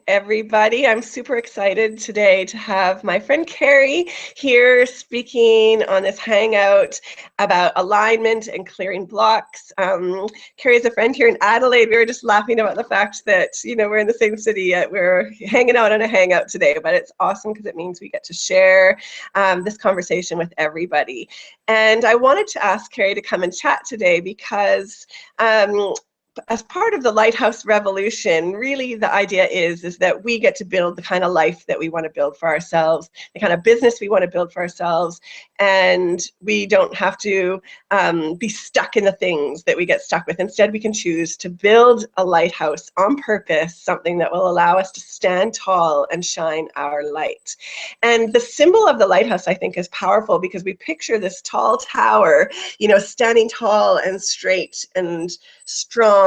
everybody. I'm super excited today to have my friend Kerry here speaking on this hangout about alignment and clearing blocks. Kerry is a friend here in Adelaide. We were just laughing about the fact that, we're in the same city yet we're hanging out on a hangout today, but it's awesome because it means we get to share this conversation with everybody. And I wanted to ask Kerry to come and chat today because as part of the Lighthouse Revolution, really the idea is that we get to build the kind of life that we want to build for ourselves, the kind of business we want to build for ourselves, and we don't have to be stuck in the things that we get stuck with. Instead, we can choose to build a lighthouse on purpose, something that will allow us to stand tall and shine our light. And the symbol of the lighthouse, I think, is powerful because we picture this tall tower, standing tall and straight and strong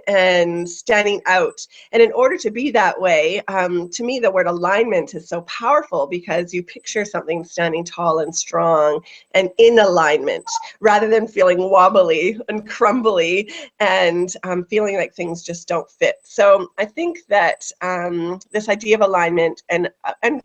and standing out. And in order to be that way, to me, the word alignment is so powerful because you picture something standing tall and strong and in alignment rather than feeling wobbly and crumbly and feeling like things just don't fit. So I think that this idea of alignment and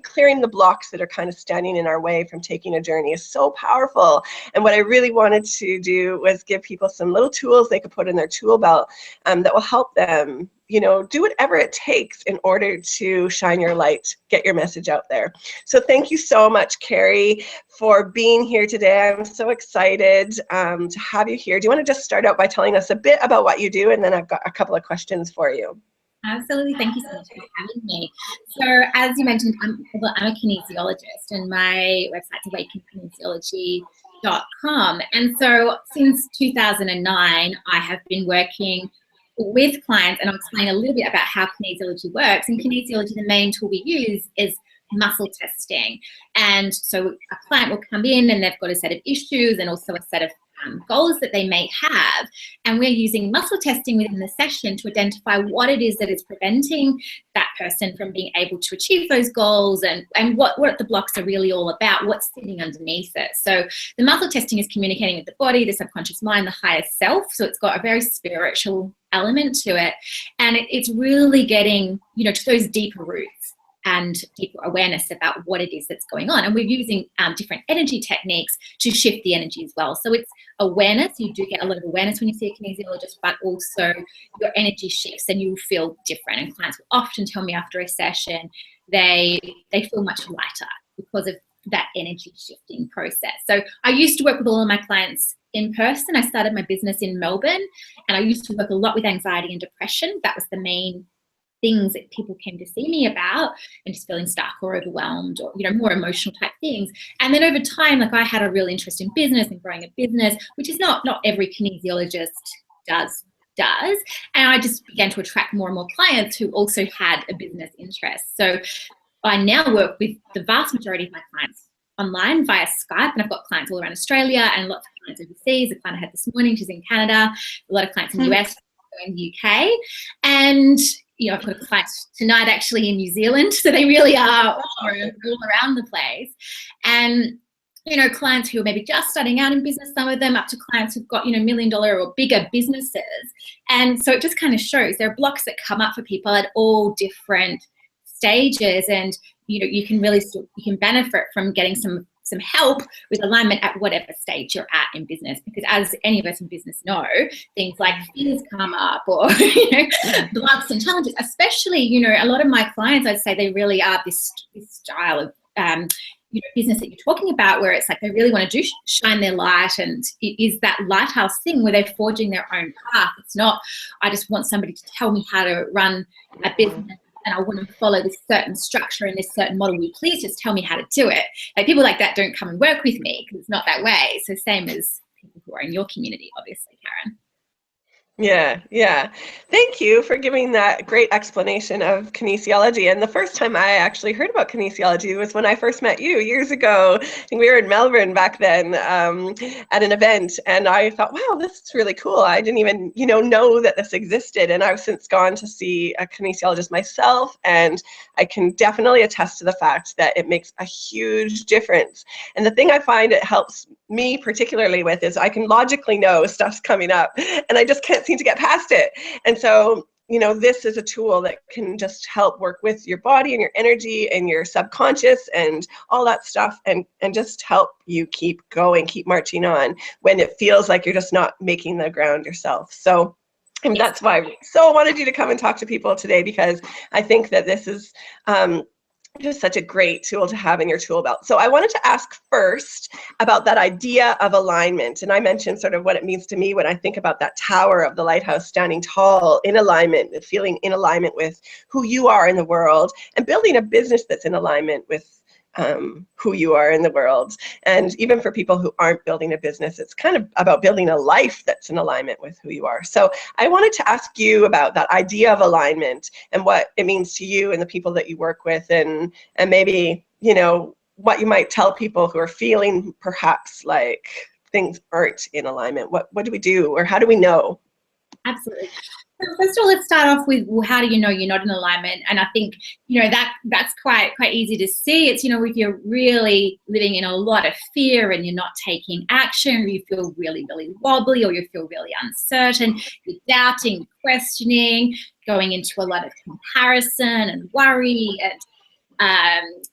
clearing the blocks that are kind of standing in our way from taking a journey is so powerful. And what I really wanted to do was give people some little tools they could put in their tool belt that will help them, do whatever it takes in order to shine your light, get your message out there. So thank you so much, Kerry, for being here today. I'm so excited to have you here. Do you want to just start out by telling us a bit about what you do, and then I've got a couple of questions for you. Absolutely. Thank you so much for having me. So as you mentioned, I'm a kinesiologist, and my website's awakenkinesiology.com. And so since 2009, I have been working with clients, and I'll explain a little bit about how kinesiology works. In kinesiology, the main tool we use is muscle testing. And so a client will come in and they've got a set of issues and also a set of goals that they may have, and we're using muscle testing within the session to identify what it is that is preventing that person from being able to achieve those goals, and what the blocks are really all about, what's sitting underneath it. So the muscle testing is communicating with the body, the subconscious mind, the higher self, so it's got a very spiritual element to it, and it's really getting to those deeper roots and deeper awareness about what it is that's going on. And we're using different energy techniques to shift the energy as well. So it's awareness. You do get a lot of awareness when you see a kinesiologist, but also your energy shifts and you feel different. And clients will often tell me after a session they feel much lighter because of that energy shifting process. So I used to work with all of my clients in person. I started my business in Melbourne, and I used to work a lot with anxiety and depression. That was the main things that people came to see me about, and just feeling stuck or overwhelmed, or more emotional type things. And then over time, I had a real interest in business and growing a business, which is not every kinesiologist does. And I just began to attract more and more clients who also had a business interest. So I now work with the vast majority of my clients online via Skype, and I've got clients all around Australia and lots of clients overseas. A client I had this morning, she's in Canada, a lot of clients in the US, in the UK, and I've got a client tonight actually in New Zealand, so they really are all around the place. And clients who are maybe just starting out in business, some of them up to clients who've got $1 million or bigger businesses. And so it just kind of shows there are blocks that come up for people at all different stages, and you can benefit from getting some help with alignment at whatever stage you're at in business, because as any of us in business know, things like fears come up, or blocks and challenges, especially a lot of my clients, I'd say they really are this style of business that you're talking about, where it's like they really want to shine their light, and it is that lighthouse thing where they're forging their own path. It's not, I just want somebody to tell me how to run a business and I want to follow this certain structure and this certain model. Will you please just tell me how to do it? Like, people like that don't come and work with me because it's not that way. So same as people who are in your community, obviously, Karen. Yeah. Thank you for giving that great explanation of kinesiology. And the first time I actually heard about kinesiology was when I first met you years ago. I think we were in Melbourne back then at an event, and I thought, wow, this is really cool. I didn't even know that this existed, and I've since gone to see a kinesiologist myself, and I can definitely attest to the fact that it makes a huge difference. And the thing I find it helps me particularly with is I can logically know stuff's coming up, and I just can't seem to get past it. And so you know, this is a tool that can just help work with your body and your energy and your subconscious and all that stuff, and just help you keep going, keep marching on when it feels like you're just not making the ground yourself. So, and that's why I so wanted you to come and talk to people today, because I think that this is just such a great tool to have in your tool belt. So I wanted to ask first about that idea of alignment. And I mentioned sort of what it means to me when I think about that tower of the lighthouse standing tall, in alignment, feeling in alignment with who you are in the world, and building a business that's in alignment with who you are in the world. And even for people who aren't building a business, it's kind of about building a life that's in alignment with who you are. So I wanted to ask you about that idea of alignment and what it means to you and the people that you work with, and maybe, you know, what you might tell people who are feeling perhaps like things aren't in alignment. What do we do, or how do we know? Absolutely. So first of all, let's start off with, well, how do you know you're not in alignment? And I think, you know, that's quite easy to see. It's, you know, if you're really living in a lot of fear and you're not taking action, or you feel really, really wobbly, or you feel really uncertain, you're doubting, questioning, going into a lot of comparison and worry and,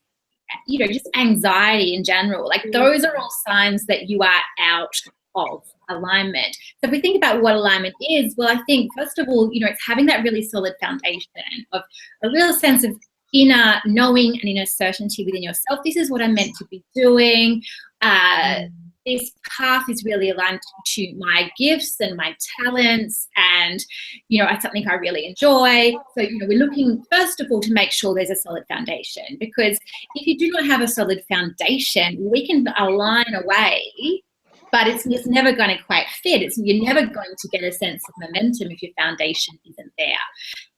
you know, just anxiety in general. Like, those are all signs that you are out of alignment. So if we think about what alignment is, well, I think first of all, you know, it's having that really solid foundation of a real sense of inner knowing and inner certainty within yourself. This is what I'm meant to be doing. This path is really aligned to my gifts and my talents, and, you know, it's something I really enjoy. So, you know, we're looking first of all to make sure there's a solid foundation, because if you do not have a solid foundation, we can align away, but it's never going to quite fit. You're never going to get a sense of momentum if your foundation isn't there.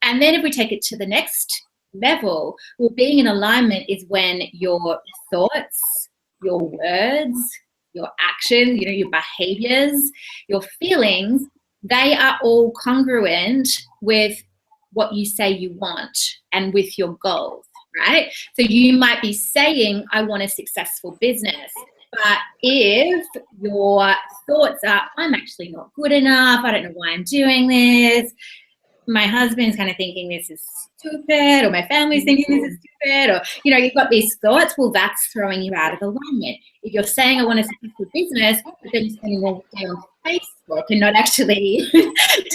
And then if we take it to the next level, well, being in alignment is when your thoughts, your words, your actions, you know, your behaviors, your feelings, they are all congruent with what you say you want and with your goals, right? So you might be saying, I want a successful business. But if your thoughts are, I'm actually not good enough, I don't know why I'm doing this, my husband's kind of thinking this is stupid, or my family's thinking this is stupid, or, you know, you've got these thoughts, well, that's throwing you out of alignment. If you're saying I want a successful business, but then you're spending all day on Facebook and not actually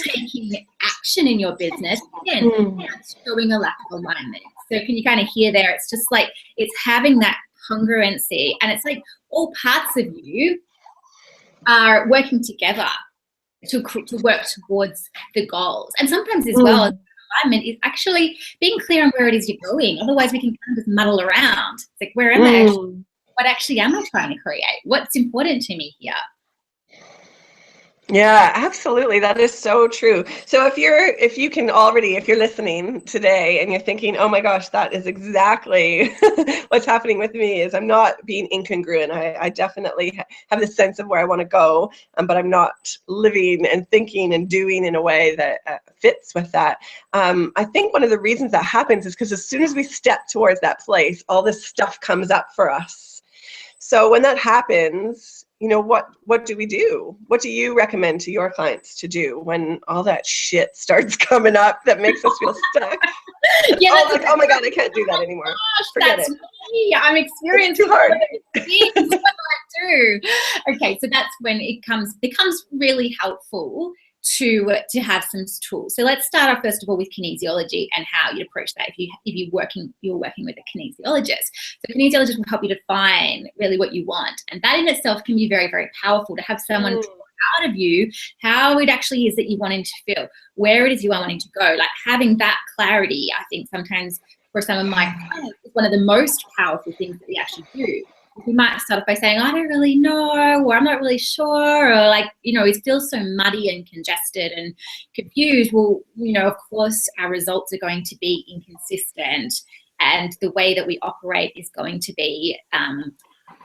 taking action in your business, again, that's showing a lack of alignment. So can you kind of hear there? It's just like, it's having that congruency, and it's like all parts of you are working together to work towards the goals. And sometimes as well, alignment is actually being clear on where it is you're going. Otherwise we can kind of just muddle around. It's like, where am I actually, what actually am I trying to create? What's important to me here? Yeah, absolutely. That is so true. So if you're listening today and you're thinking, oh my gosh, that is exactly what's happening with me, is I'm not being incongruent. I definitely have this sense of where I want to go, but I'm not living and thinking and doing in a way that fits with that. I think one of the reasons that happens is because as soon as we step towards that place, all this stuff comes up for us. So when that happens, you know, what do we do? What do you recommend to your clients to do when all that shit starts coming up that makes us feel stuck? Yeah, like, oh my God, I can't do that anymore. Forget it. Me. I'm experiencing too hard. What do I do? Okay, so that's when it becomes really helpful to have some tools. So let's start off first of all with kinesiology and how you approach that if you're working with a kinesiologist. So kinesiologist will help you define really what you want, and that in itself can be very, very powerful to have someone draw out of you how it actually is that you're wanting to feel, where it is you are wanting to go. Like, having that clarity, I think sometimes for some of my clients is one of the most powerful things that we actually do. We might start off by saying, I don't really know, or I'm not really sure, or like, you know, it feels so muddy and congested and confused. Well, you know, of course, our results are going to be inconsistent, and the way that we operate is going to be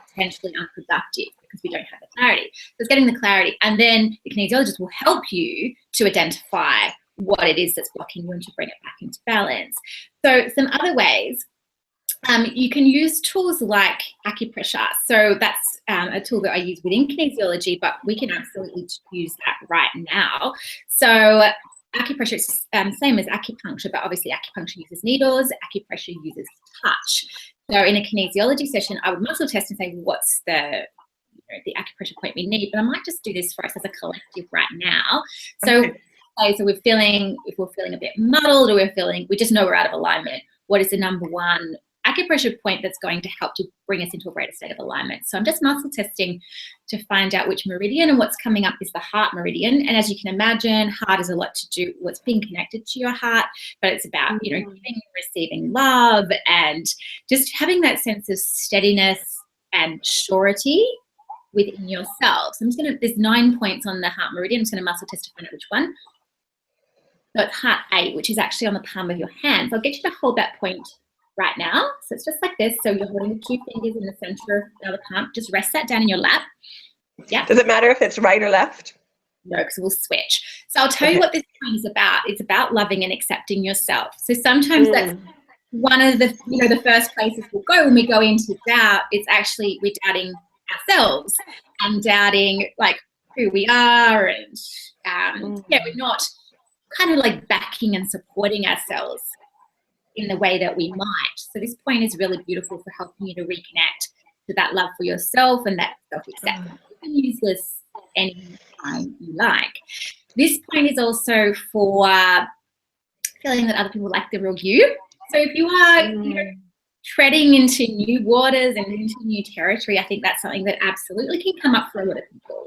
potentially unproductive because we don't have the clarity. So it's getting the clarity, and then the kinesiologist will help you to identify what it is that's blocking you and to bring it back into balance. So some other ways. You can use tools like acupressure. So that's a tool that I use within kinesiology, but we can absolutely use that right now. So acupressure is same as acupuncture, but obviously acupuncture uses needles, acupressure uses touch. So in a kinesiology session, I would muscle test and say, what's the acupressure point we need? But I might just do this for us as a collective right now. So, so we're feeling, if we're feeling a bit muddled, or we just know we're out of alignment, what is the number one acupressure point that's going to help to bring us into a greater state of alignment? So I'm just muscle testing to find out which meridian, and what's coming up is the heart meridian. And as you can imagine, heart is a lot to do what's being connected to your heart, but it's about, giving and receiving love, and just having that sense of steadiness and surety within yourself. So there's 9 points on the heart meridian. I'm just gonna muscle test to find out which one. So it's heart 8, which is actually on the palm of your hand. So I'll get you to hold that point right now. So it's just like this. So you're holding the 2 fingers in the center of the palm. Just rest that down in your lap. Yeah. Does it matter if it's right or left? No, because we'll switch. So I'll tell you what this point is about. It's about loving and accepting yourself. So sometimes that's one of the, the first places we'll go when we go into doubt. It's actually, we're doubting ourselves and doubting like who we are, and we're not kind of like backing and supporting ourselves in the way that we might. So this point is really beautiful for helping you to reconnect to that love for yourself and that self-acceptance. You can use this anytime you like. This point is also for feeling that other people like the real you. So if you are treading into new waters and into new territory, I think that's something that absolutely can come up for a lot of people.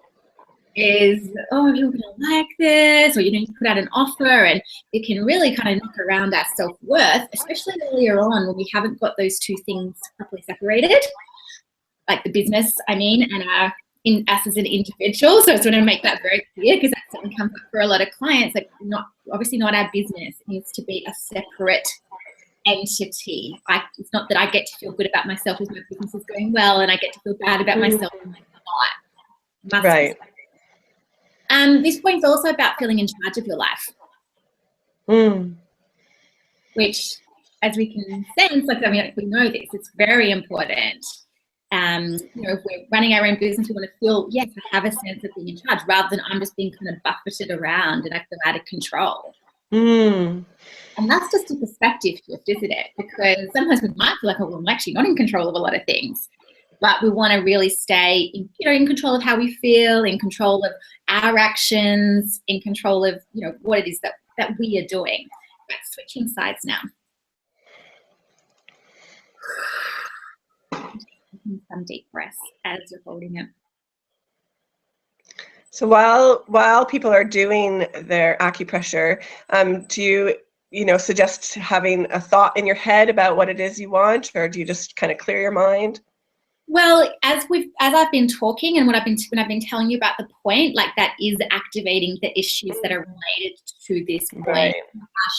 Is, oh, you're going to like this, or you put out an offer, and it can really kind of knock around our self-worth, especially earlier on when we haven't got those two things properly separated, like the business, and us as an individual. So I just want to make that very clear, because that's something that comes up for a lot of clients. Like, obviously not our business. It needs to be a separate entity. It's not that I get to feel good about myself as my business is going well, and I get to feel bad about myself when I'm not. Right. This point is also about feeling in charge of your life, which, as we can sense, we know this, it's very important. If we're running our own business, we want to feel, yes, I have a sense of being in charge, rather than I'm just being kind of buffeted around and I feel out of control. And that's just a perspective shift, isn't it? Because sometimes we might feel like, oh, well, I'm actually not in control of a lot of things. But we want to really stay, in control of how we feel, in control of our actions, in control of, what it is that we are doing. But switching sides now. Taking some deep breaths as you're holding it. So while people are doing their acupressure, do you, suggest having a thought in your head about what it is you want, or do you just kind of clear your mind? Well, as I've been talking, and when I've been telling you about the point, like that is activating the issues that are related to this point, right.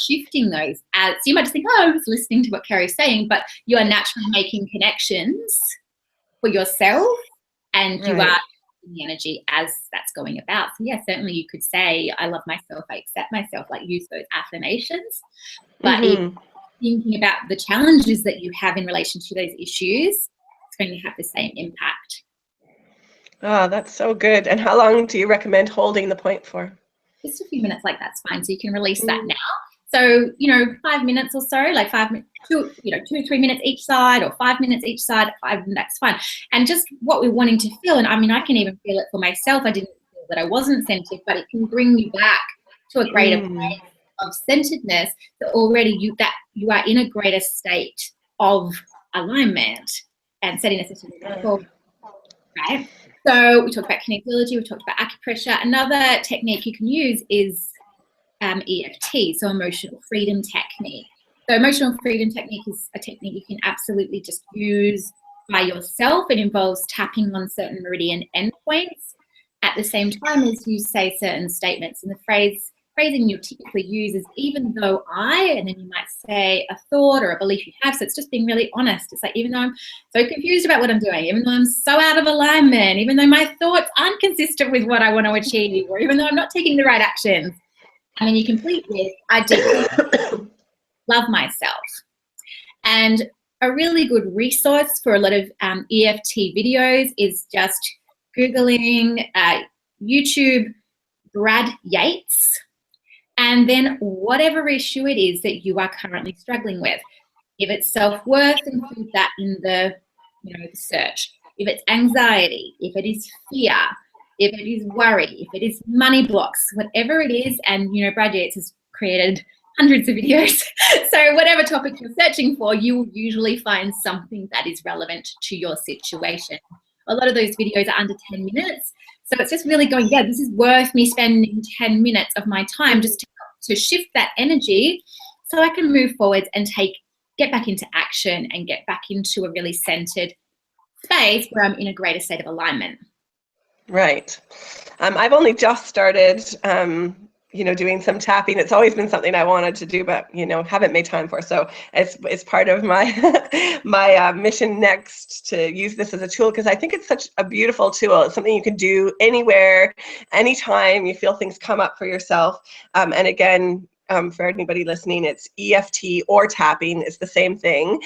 Shifting those. So you might just think, oh, I was listening to what Kerry's saying, but you are naturally making connections for yourself, and you are in the energy as that's going about. So yeah, certainly you could say, I love myself, I accept myself, like use those affirmations. But thinking about the challenges that you have in relation to those issues, going to have the same impact. Oh, that's so good. And how long do you recommend holding the point for? Just a few minutes, like that's fine. So you can release that now. So, 5 minutes or so, like 5 minutes, 2 or 3 minutes each side, or 5 minutes each side, that's fine. And just what we're wanting to feel, and I can even feel it for myself. I didn't feel that I wasn't centered, but it can bring you back to a greater place of centeredness, that already you are in a greater state of alignment and setting a system right? So we talked about kinesiology, we talked about acupressure. Another technique you can use is EFT, so emotional freedom technique. So emotional freedom technique is a technique you can absolutely just use by yourself. It involves tapping on certain meridian endpoints at the same time as you say certain statements. And the phrasing you typically use is even though and then you might say a thought or a belief you have. So it's just being really honest. It's like, even though I'm so confused about what I'm doing, even though I'm so out of alignment, even though my thoughts aren't consistent with what I want to achieve, or even though I'm not taking the right actions, and then you complete with, I deeply love myself. And a really good resource for a lot of EFT videos is just Googling YouTube Brad Yates. And then whatever issue it is that you are currently struggling with, if it's self-worth, include that in the, the search. If it's anxiety, if it is fear, if it is worry, if it is money blocks, whatever it is, and Brad Yates has created hundreds of videos. So whatever topic you're searching for, you will usually find something that is relevant to your situation. A lot of those videos are under 10 minutes. So it's just really going, yeah, this is worth me spending 10 minutes of my time just to shift that energy so I can move forward and get back into action and get back into a really centered space where I'm in a greater state of alignment. Right. I've only just started, doing some tapping. It's always been something I wanted to do, but, haven't made time for. So it's part of my my mission next to use this as a tool, because I think it's such a beautiful tool. It's something you can do anywhere, anytime you feel things come up for yourself. And again, for anybody listening, it's EFT or tapping. It's the same thing.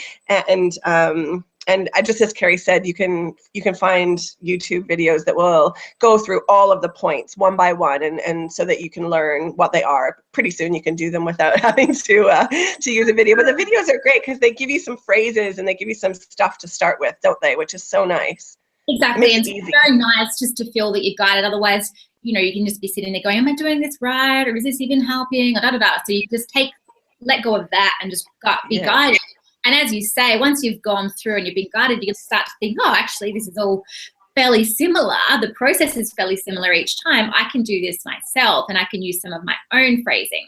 And I just, as Kerry said, you can find YouTube videos that will go through all of the points one by one, and so that you can learn what they are. Pretty soon you can do them without having to use a video. But the videos are great because they give you some phrases and they give you some stuff to start with, don't they? Which is so nice. Exactly, and it's very nice just to feel that you're guided. Otherwise, you can just be sitting there going, am I doing this right? Or is this even helping? Or da-da-da. So you just let go of that and just be guided. And as you say, once you've gone through and you've been guided, you can start to think, oh, actually, this is all fairly similar. The process is fairly similar each time. I can do this myself, and I can use some of my own phrasing.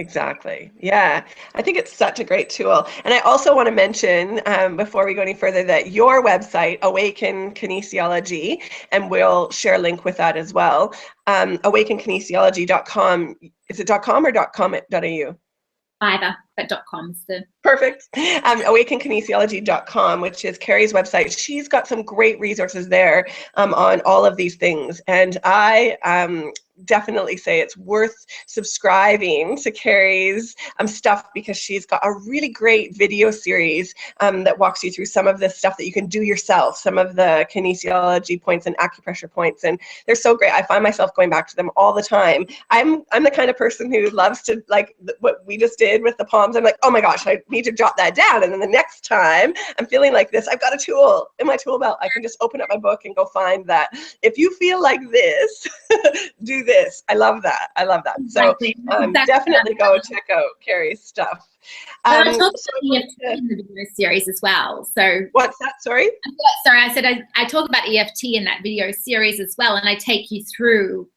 Exactly. Yeah, I think it's such a great tool. And I also want to mention, before we go any further, that your website, Awaken Kinesiology, and we'll share a link with that as well, awakenkinesiology.com. Is it .com or .com.au? Either, but .com is the perfect. Awakenkinesiology.com, which is Kerry's website. She's got some great resources there on all of these things, and I definitely say it's worth subscribing to Kerry's stuff, because she's got a really great video series that walks you through some of the stuff that you can do yourself, some of the kinesiology points and acupressure points, and they're so great. I find myself going back to them all the time. I'm the kind of person who loves to, like what we just did with the palms. I'm like, oh my gosh, I need to jot that down, and then the next time I'm feeling like this, I've got a tool in my tool belt. I can just open up my book and go find that. If you feel like this, do this. I love that. I love that. Exactly. So definitely go check out Kerry's stuff. I talk about EFT in the video series as well. So what's that? Sorry? I said I talk about EFT in that video series as well, and I take you through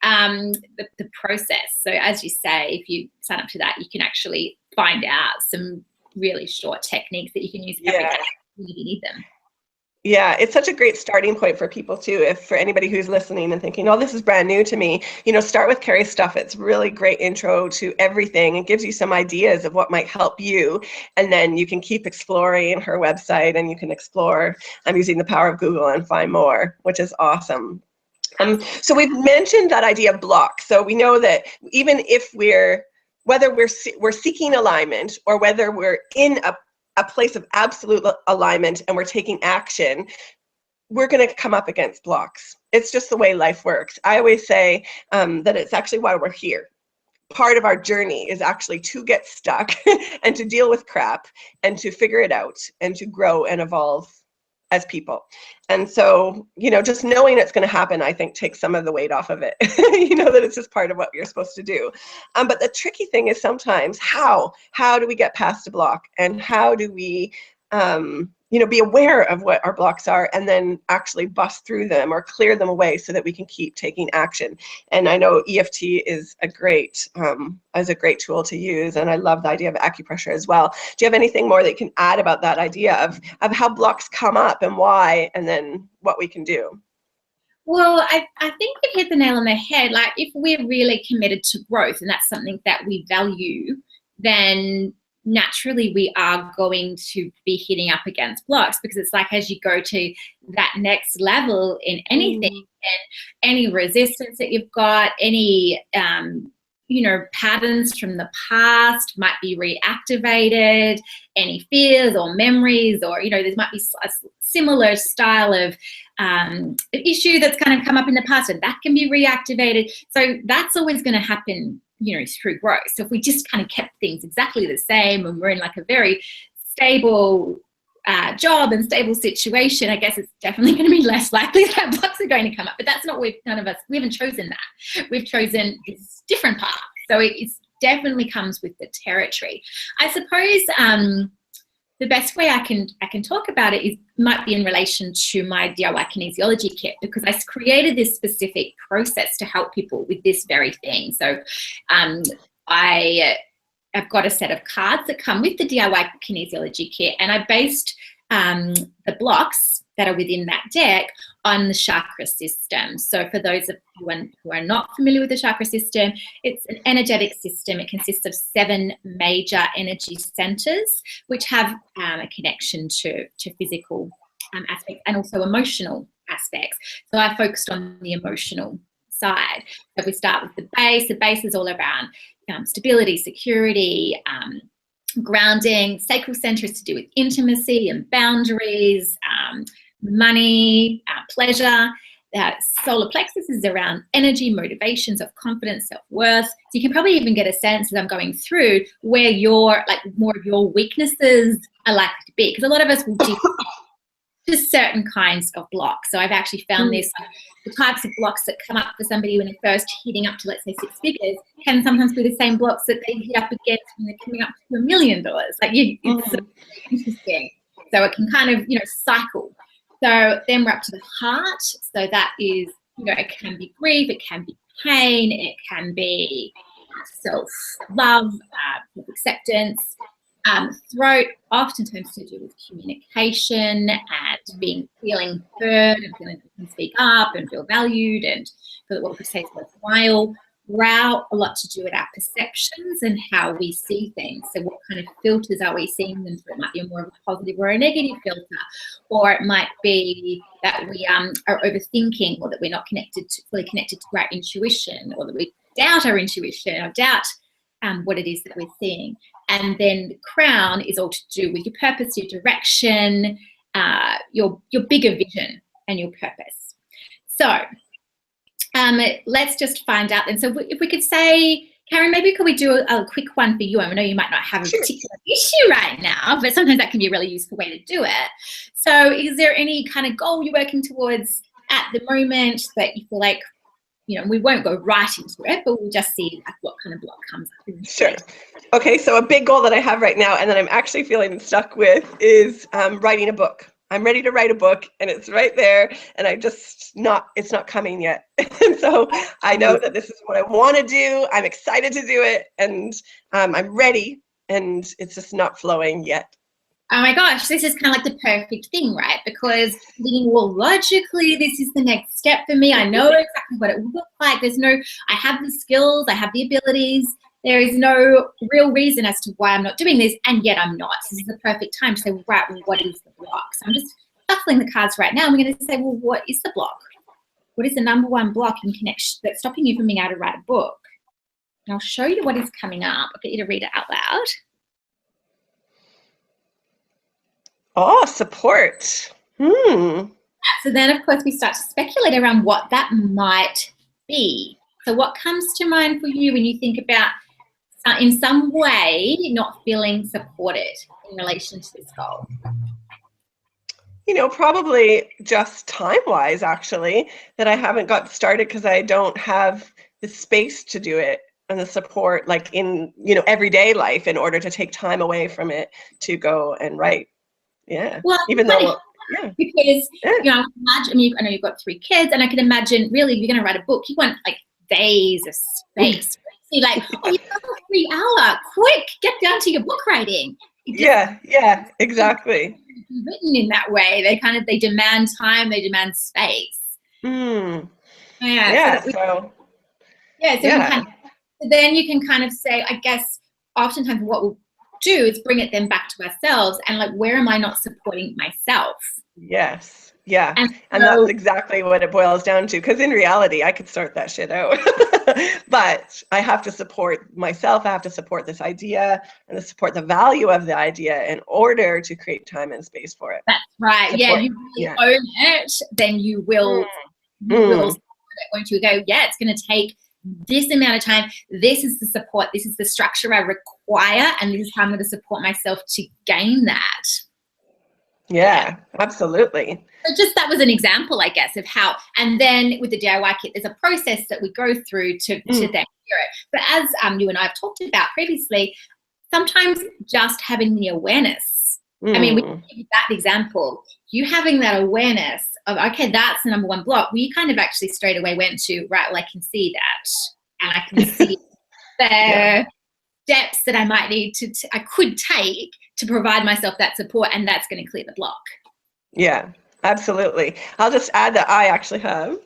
the process. So as you say, if you sign up to that, you can actually find out some really short techniques that you can use every day when you need them. Yeah, it's such a great starting point for people too. For anybody who's listening and thinking, oh, this is brand new to me, start with Kerry's stuff. It's really great intro to everything and gives you some ideas of what might help you. And then you can keep exploring her website, and you can explore, I'm using the power of Google, and find more, which is awesome. So we've mentioned that idea of block. So we know that even if whether we're seeking alignment, or whether we're in a place of absolute alignment and we're taking action, we're going to come up against blocks. It's just the way life works. I always say that it's actually why we're here. Part of our journey is actually to get stuck and to deal with crap and to figure it out and to grow and evolve as people. And so, just knowing it's going to happen, I think, takes some of the weight off of it. That it's just part of what you're supposed to do. But the tricky thing is sometimes how do we get past a block, and how do we, be aware of what our blocks are, and then actually bust through them or clear them away so that we can keep taking action. And I know EFT is a great tool to use, and I love the idea of acupressure as well. Do you have anything more that you can add about that idea of how blocks come up and why, and then what we can do? Well, I think you've hit the nail on the head. Like, if we're really committed to growth and that's something that we value, then naturally we are going to be hitting up against blocks, because it's like, as you go to that next level in anything, and any resistance that you've got, any patterns from the past might be reactivated, any fears or memories, or there might be a similar style of issue that's kind of come up in the past, and that can be reactivated. So that's always going to happen through growth. So if we just kind of kept things exactly the same and we're in like a very stable job and stable situation, I guess it's definitely going to be less likely that blocks are going to come up. But that's not what we haven't chosen that. We've chosen this different path. So it definitely comes with the territory. I suppose the best way I can talk about it might be in relation to my DIY kinesiology kit, because I created this specific process to help people with this very thing. So I've got a set of cards that come with the DIY kinesiology kit, and I based the blocks that are within that deck on the chakra system. So for those of you who are not familiar with the chakra system, it's an energetic system. It consists of 7 major energy centers, which have a connection to physical aspects and also emotional aspects. So I focused on the emotional side. So we start with the base. The base is all around stability, security, grounding. Sacral center is to do with intimacy and boundaries, money, pleasure. Solar plexus is around energy, motivations of confidence, self-worth. So you can probably even get a sense as I'm going through where your more of your weaknesses are likely to be, because a lot of us will do just certain kinds of blocks. So I've actually found this, the types of blocks that come up for somebody when they're first hitting up to, let's say, 6 figures can sometimes be the same blocks that they hit up against when they're coming up to $1 million. It's so interesting. So it can kind of, cycle. So then we're up to the heart. So that is, it can be grief, it can be pain, it can be self-love, self-acceptance. Throat, oftentimes to do with communication and feeling heard and feeling that we can speak up and feel valued and feel that what we say is worthwhile. Brow, a lot to do with our perceptions and how we see things. So what kind of filters are we seeing them through? It might be more of a positive or a negative filter, or it might be that we are overthinking, or that we're not fully connected to our intuition, or that we doubt our intuition or doubt what it is that we're seeing. And then the crown is all to do with your purpose, your direction, your bigger vision and your purpose. So let's just find out then. So if we could say, Karen, maybe could we do a quick one for you? I know you might not have a particular issue right now, but sometimes that can be a really useful way to do it. So is there any kind of goal you're working towards at the moment that you feel like, we won't go right into it, but we'll just see what kind of block comes up. Sure. Okay, so a big goal that I have right now and that I'm actually feeling stuck with is writing a book. I'm ready to write a book and it's right there, and it's not coming yet. And so I know that this is what I want to do. I'm excited to do it, and I'm ready, and it's just not flowing yet. Oh my gosh, this is kind of like the perfect thing, right? Because thinking, well, logically, this is the next step for me. I know exactly what it would look like. I have the skills, I have the abilities. There is no real reason as to why I'm not doing this, and yet I'm not. So this is the perfect time to say, right, well, what is the block? So I'm just shuffling the cards right now. I'm going to say, well, what is the block? What is the number one block in connection that's stopping you from being able to write a book? And I'll show you what is coming up. I'll get you to read it out loud. Oh, support. So then, of course, we start to speculate around what that might be. So what comes to mind for you when you think about, in some way, not feeling supported in relation to this goal? Probably just time-wise, actually, that I haven't got started because I don't have the space to do it and the support, like in, everyday life, in order to take time away from it to go and write. Yeah. Well, even though, because I know you've got 3 kids, and I can imagine really if you're going to write a book, you want like days of space. So you're like, oh, you have a 3 hour, quick, get down to your book writing. Yeah, exactly. Written in that way, they demand time, they demand space. So then you can kind of say, I guess, oftentimes what we'll do is bring it then back to ourselves and like, where am I not supporting myself? Yes. Yeah. And that's exactly what it boils down to. Because in reality, I could sort that shit out. But I have to support myself. I have to support this idea and to support the value of the idea in order to create time and space for it. That's right. Support. Yeah. You really own it, then you will support it. Won't you go, it's going to take this amount of time, this is the support, this is the structure I require, and this is how I'm going to support myself to gain that. Yeah, absolutely. So just that was an example, I guess, of how, and then with the DIY kit, there's a process that we go through to then hear it. But as you and I have talked about previously, sometimes just having the awareness. I mean, we can give that example. You having that awareness of, okay, that's the number one block. We kind of actually straight away went to, right, well, I can see that. And I can see the steps that I might need I could take to provide myself that support, and that's going to clear the block. Yeah, absolutely. I'll just add that I actually have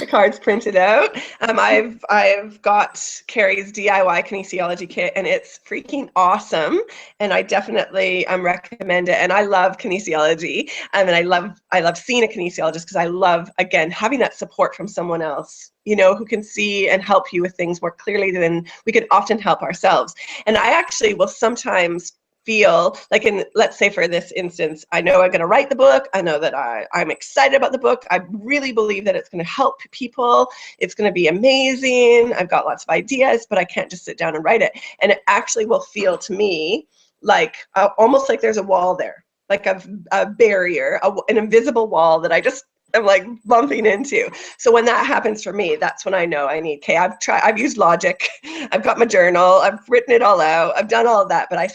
the cards printed out. I've got Kerry's DIY kinesiology kit, and it's freaking awesome. And I definitely recommend it. And I love kinesiology. And I love seeing a kinesiologist because I love, again, having that support from someone else, you know, who can see and help you with things more clearly than we could often help ourselves. And I actually will sometimes feel like, in, let's say for this instance, I know I'm going to write the book. I know that I'm excited about the book. I really believe that it's going to help people. It's going to be amazing. I've got lots of ideas, but I can't just sit down and write it. And it actually will feel to me like almost like there's a wall there, like a barrier, an invisible wall that I'm like bumping into. So when that happens for me, that's when I know I need, okay, I've used logic, I've got my journal, I've written it all out, I've done all of that, but I'm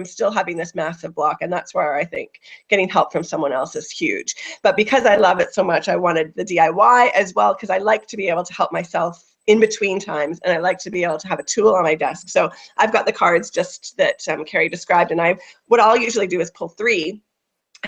still having this massive block. And that's where I think getting help from someone else is huge. But because I love it so much, I wanted the DIY as well, because I like to be able to help myself in between times, and I like to be able to have a tool on my desk. So I've got the cards just that Kerry described, and what I'll usually do is pull 3,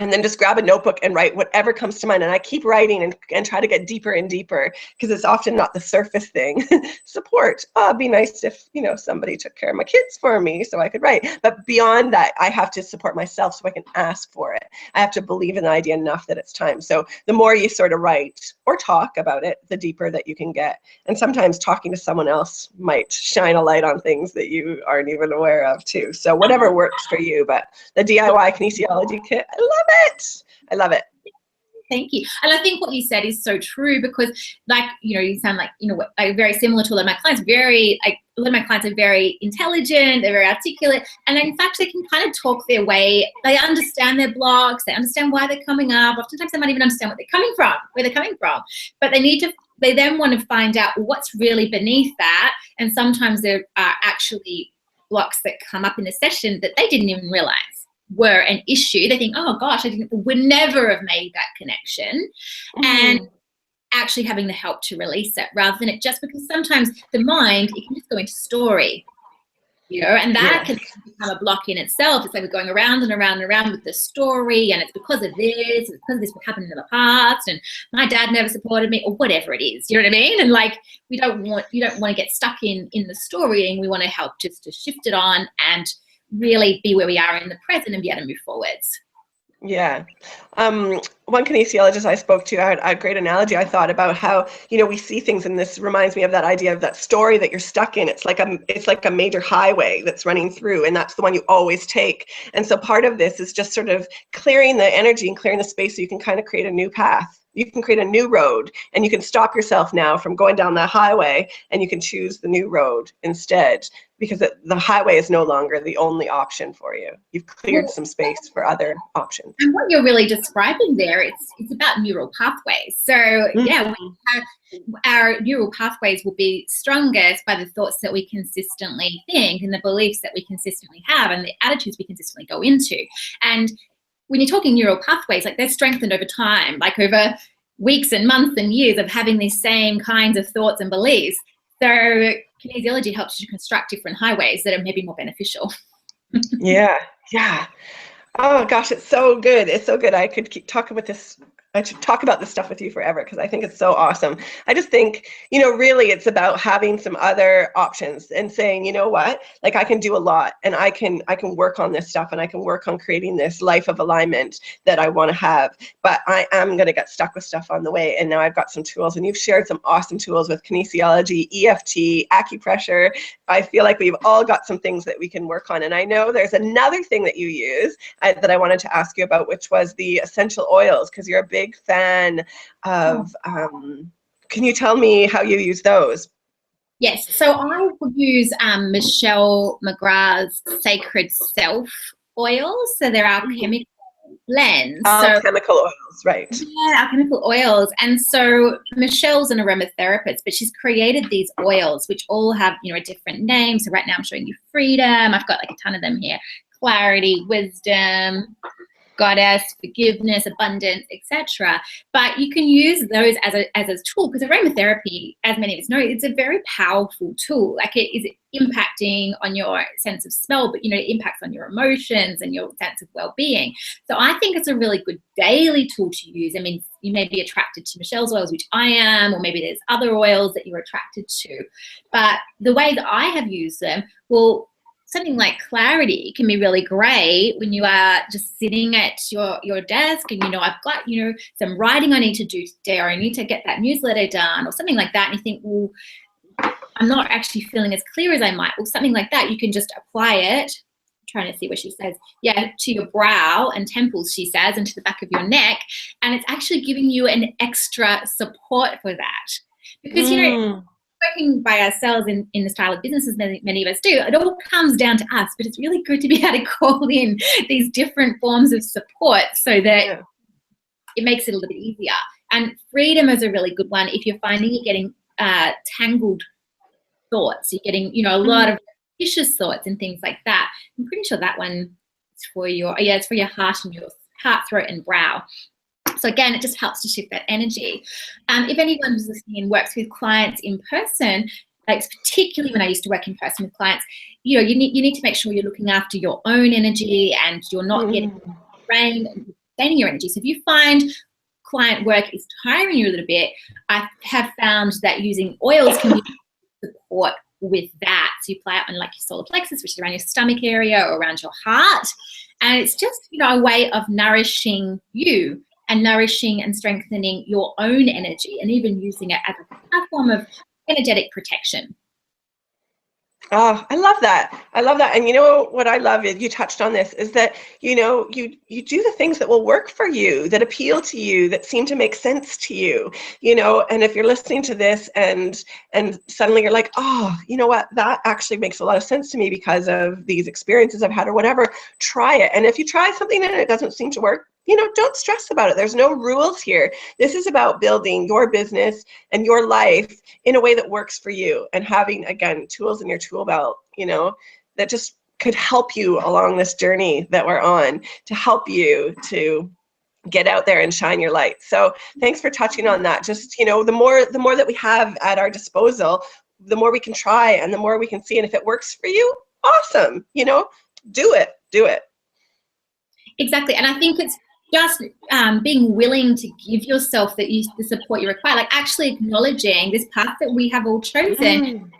and then just grab a notebook and write whatever comes to mind. And I keep writing and try to get deeper and deeper, because it's often not the surface thing. Support. Oh, it'd be nice if, you know, somebody took care of my kids for me so I could write. But beyond that, I have to support myself so I can ask for it. I have to believe in the idea enough that it's time. So the more you sort of write or talk about it, the deeper that you can get. And sometimes talking to someone else might shine a light on things that you aren't even aware of too. So whatever works for you. But the DIY kinesiology kit, I love it. I love it. Thank you. And I think what you said is so true, because, like, you know, you sound like, you know, very similar to a lot of my clients. A lot of my clients are very intelligent, they're very articulate, and in fact they can kind of talk their way. They understand their blocks, they understand why they're coming up. Oftentimes they might even understand where they're coming from, but they then want to find out what's really beneath that. And sometimes there are actually blocks that come up in the session that they didn't even realize were an issue. They think, oh gosh, would never have made that connection. And actually having the help to release it, rather than it just, because sometimes the mind, it can just go into story, you know, and that can become a block in itself. It's like we're going around and around and around with the story, and it's because of this, it's because of this what happened in the past, and my dad never supported me, or whatever it is, you know what I mean? And like, you don't want to get stuck in the story, and we want to help just to shift it on and really be where we are in the present and be able to move forwards. Yeah. One kinesiologist I spoke to had a great analogy, I thought, about how, you know, we see things, and this reminds me of that idea of that story that you're stuck in. It's like a major highway that's running through, and that's the one you always take. And so part of this is just sort of clearing the energy and clearing the space so you can kind of create a new path. You can create a new road, and you can stop yourself now from going down that highway, and you can choose the new road instead, because the highway is no longer the only option for you. You've cleared some space for other options. And what you're really describing there, it's about neural pathways. So yeah, our neural pathways will be strongest by the thoughts that we consistently think, and the beliefs that we consistently have, and the attitudes we consistently go into. And when you're talking neural pathways, like, they're strengthened over time, like over weeks and months and years of having these same kinds of thoughts and beliefs. So kinesiology helps you to construct different highways that are maybe more beneficial. Yeah. Oh gosh, it's so good. It's so good. I could keep talking with this. I should talk about this stuff with you forever, because I think it's so awesome. I just think, you know, really it's about having some other options and saying, you know what, like, I can do a lot, and I can work on this stuff, and I can work on creating this life of alignment that I want to have, but I am going to get stuck with stuff on the way. And now I've got some tools, and you've shared some awesome tools with kinesiology, EFT, acupressure. I feel like we've all got some things that we can work on. And I know there's another thing that you use that I wanted to ask you about, which was the essential oils, because you're a big fan of Can you tell me how you use those? Yes, so I would use Michelle McGrath's Sacred Self oils. So they're our chemical blends. So Chemical oils, right. yeah, our chemical oils. And so Michelle's an aromatherapist, but she's created these oils which all have, a different name. So right now I'm showing you freedom. I've got like a ton of them here. Clarity, wisdom, goddess, forgiveness, abundance, etc. But you can use those as a tool, because aromatherapy, as many of us know, it's a very powerful tool. Like, it is impacting on your sense of smell, but it impacts on your emotions and your sense of well-being. So I think it's a really good daily tool to use. I mean, you may be attracted to Michelle's oils, which I am, or maybe there's other oils that you're attracted to. But the way that I have used them, well, something like clarity can be really great when you are just sitting at your desk and, I've got, some writing I need to do today, or I need to get that newsletter done, or something like that. And you think, well, I'm not actually feeling as clear as I might, or something like that. You can just apply it. I'm trying to see what she says. Yeah, to your brow and temples, she says, and to the back of your neck. And it's actually giving you an extra support for that. Because, working by ourselves in the style of business as many of us do, it all comes down to us, but it's really good to be able to call in these different forms of support so that it makes it a little bit easier. And freedom is a really good one if you're finding you're getting tangled thoughts, you're getting, a lot of vicious thoughts and things like that. I'm pretty sure that one is for it's for your heart and your heart, throat, and brow. So again, it just helps to shift that energy. If anyone who's listening and works with clients in person, like particularly when I used to work in person with clients, you need to make sure you're looking after your own energy and you're not getting drained and sustaining your energy. So if you find client work is tiring you a little bit, I have found that using oils can be support with that. So you apply it on like your solar plexus, which is around your stomach area or around your heart. And it's just, a way of nourishing you and nourishing and strengthening your own energy, and even using it as a form of energetic protection. Oh, I love that. I love that. And what I love is, you touched on this, is that, you do the things that will work for you, that appeal to you, that seem to make sense to you, and if you're listening to this and suddenly you're like, oh, you know what, that actually makes a lot of sense to me because of these experiences I've had or whatever, try it. And if you try something and it doesn't seem to work, don't stress about it. There's no rules here. This is about building your business and your life in a way that works for you, and having, again, tools in your tool belt, that just could help you along this journey that we're on, to help you to get out there and shine your light. So thanks for touching on that. Just, the more that we have at our disposal, the more we can try and the more we can see. And if it works for you, awesome. Do it. Exactly. And I think it's just being willing to give yourself the support you require, like actually acknowledging this path that we have all chosen.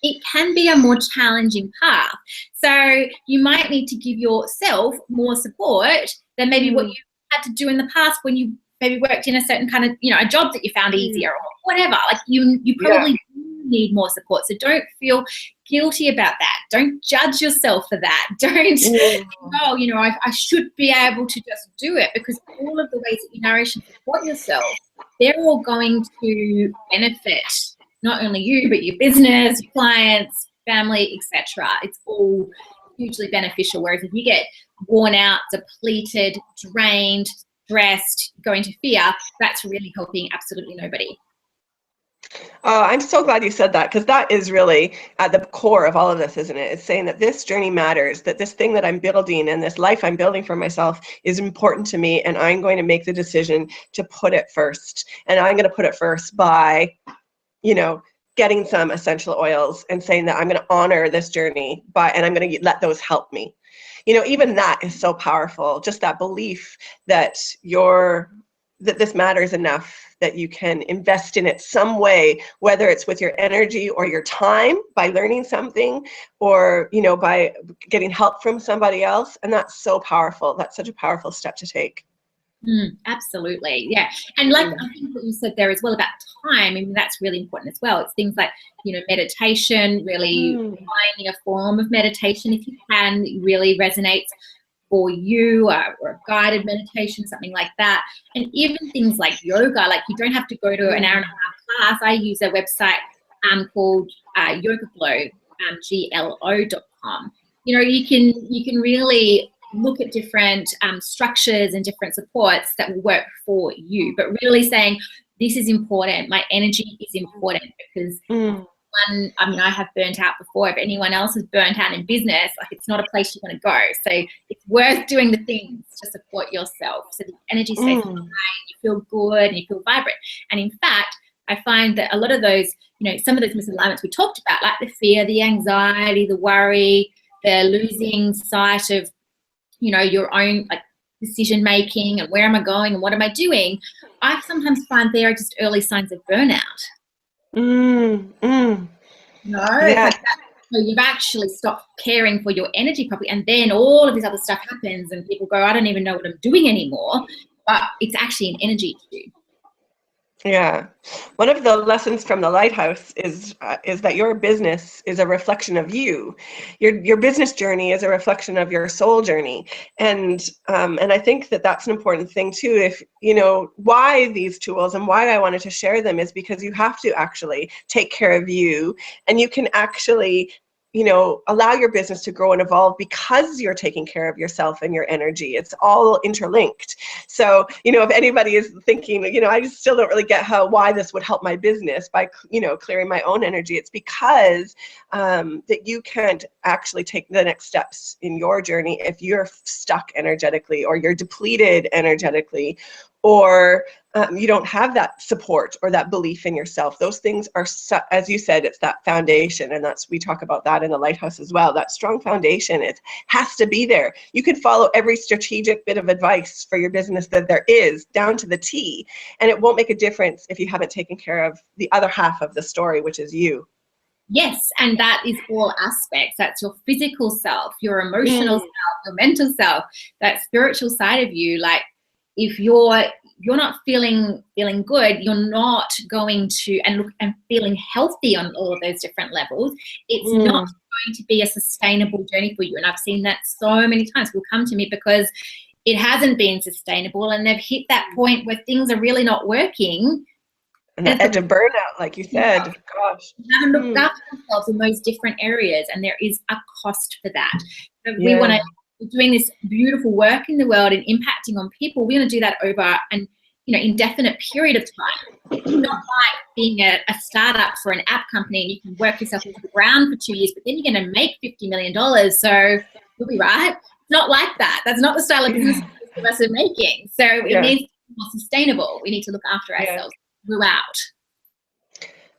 It can be a more challenging path. So you might need to give yourself more support than maybe what you had to do in the past when you maybe worked in a certain kind of, a job that you found easier or whatever. Like you probably need more support. So don't feel guilty about that. Don't judge yourself for that. Don't think, oh, I should be able to just do it, because all of the ways that you nourish and support yourself, they're all going to benefit not only you, but your business, your clients, family, etc. It's all hugely beneficial. Whereas if you get worn out, depleted, drained, stressed, going to fear, that's really helping absolutely nobody. I'm so glad you said that, because that is really at the core of all of this, isn't it? It's saying that this journey matters, that this thing that I'm building and this life I'm building for myself is important to me, and I'm going to make the decision to put it first. And I'm going to put it first by, getting some essential oils and saying that I'm going to honor this journey and I'm going to let those help me. Even that is so powerful. Just that belief that that this matters enough that you can invest in it some way, whether it's with your energy or your time by learning something, or, by getting help from somebody else. And that's so powerful. That's such a powerful step to take. Absolutely. Yeah. And like I think what you said there as well about time, I mean, that's really important as well. It's things like, meditation, really finding a form of meditation if you can, that really resonates for you, or a guided meditation, something like that. And even things like yoga, like you don't have to go to an hour and a half class. I use a website called Yoga Glow, glo.com. You know, you can really look at different structures and different supports that will work for you, but really saying, this is important, my energy is important, because I have burnt out before. If anyone else has burnt out in business, like, it's not a place you want to go. So it's worth doing the things to support yourself, so the energy stays high, you feel good and you feel vibrant. And in fact, I find that a lot of those, you know, some of those misalignments we talked about, like the fear, the anxiety, the worry, the losing sight of, you know, your own like decision making and where am I going and what am I doing, I sometimes find they are just early signs of burnout. No, it's like that. So you've actually stopped caring for your energy properly, and then all of this other stuff happens and people go, I don't even know what I'm doing anymore, but it's actually an energy issue. Yeah. One of the lessons from the Lighthouse is that your business is a reflection of you. Your business journey is a reflection of your soul journey. And I think that that's an important thing too. If, you know, why these tools and why I wanted to share them is because you have to actually take care of you, and you can actually, you know, allow your business to grow and evolve because you're taking care of yourself and your energy. It's all interlinked. So, you know, if anybody is thinking, you know, I just still don't really get why this would help my business by, you know, clearing my own energy, it's because that you can't actually take the next steps in your journey if you're stuck energetically, or you're depleted energetically, or you don't have that support or that belief in yourself. Those things are, as you said, it's that foundation, and we talk about that in the Lighthouse as well. That strong foundation, it has to be there. You could follow every strategic bit of advice for your business that there is, down to the T, and it won't make a difference if you haven't taken care of the other half of the story, which is you. Yes, and that is all aspects. That's your physical self, your emotional self, your mental self, that spiritual side of you. Like, if you're not feeling good, you're not going to, and feeling healthy on all of those different levels, it's not going to be a sustainable journey for you. And I've seen that so many times. People come to me because it hasn't been sustainable, and they've hit that point where things are really not working. And the edge of burnout, like you said. Gosh. They haven't looked after themselves in those different areas, and there is a cost for that. So we want to, doing this beautiful work in the world and impacting on people, we're going to do that over an, you know, indefinite period of time. It's not like being a startup for an app company and you can work yourself into the ground for 2 years, but then you're going to make $50 million. So you'll be right. It's not like that. That's not the style of business most of us are making. So it needs to be more sustainable. We need to look after ourselves throughout.